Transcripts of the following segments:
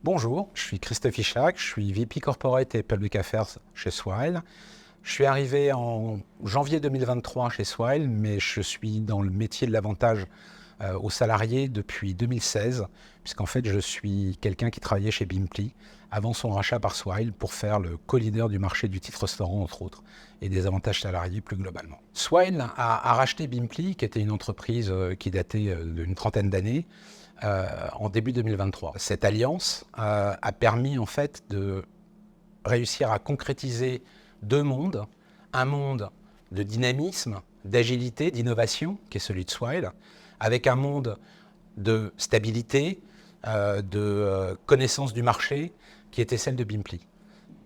Bonjour, je suis Christophe Ichac, je suis VP Corporate et Public Affairs chez Swile. Je suis arrivé en janvier 2023 chez Swile, mais je suis dans le métier de l'avantage aux salariés depuis 2016, puisqu'en fait je suis quelqu'un qui travaillait chez Bimpli avant son rachat par Swile pour faire le co-leader du marché du titre restaurant entre autres, et des avantages salariés plus globalement. Swile a racheté Bimpli, qui était une entreprise qui datait d'une trentaine d'années, en début 2023. Cette alliance a permis en fait de réussir à concrétiser deux mondes, un monde de dynamisme, d'agilité, d'innovation, qui est celui de Swile, avec un monde de stabilité, de connaissance du marché, qui était celle de Bimpli.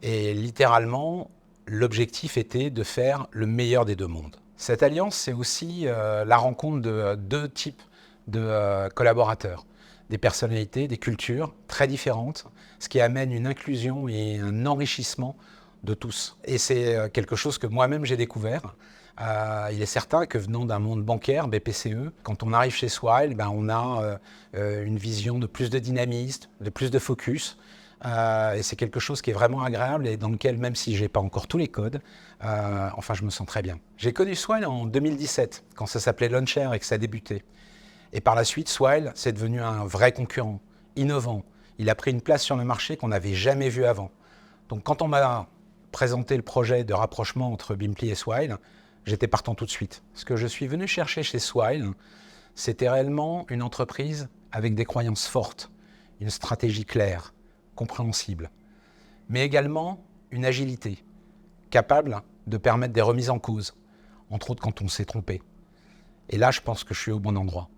Et littéralement, l'objectif était de faire le meilleur des deux mondes. Cette alliance, c'est aussi la rencontre de deux types de collaborateurs, des personnalités, des cultures très différentes, ce qui amène une inclusion et un enrichissement de tous. Et c'est quelque chose que moi-même j'ai découvert. Il est certain que venant d'un monde bancaire, BPCE, quand on arrive chez Swile, on a une vision de plus de dynamisme, de plus de focus. Et c'est quelque chose qui est vraiment agréable et dans lequel, même si je n'ai pas encore tous les codes, je me sens très bien. J'ai connu Swile en 2017, quand ça s'appelait Launcher et que ça débutait. Et par la suite, Swile, c'est devenu un vrai concurrent, innovant. Il a pris une place sur le marché qu'on n'avait jamais vue avant. Donc quand on m'a présenté le projet de rapprochement entre Bimpli et Swile, j'étais partant tout de suite. Ce que je suis venu chercher chez Swile, c'était réellement une entreprise avec des croyances fortes, une stratégie claire, compréhensible, mais également une agilité, capable de permettre des remises en cause, entre autres quand on s'est trompé. Et là, je pense que je suis au bon endroit.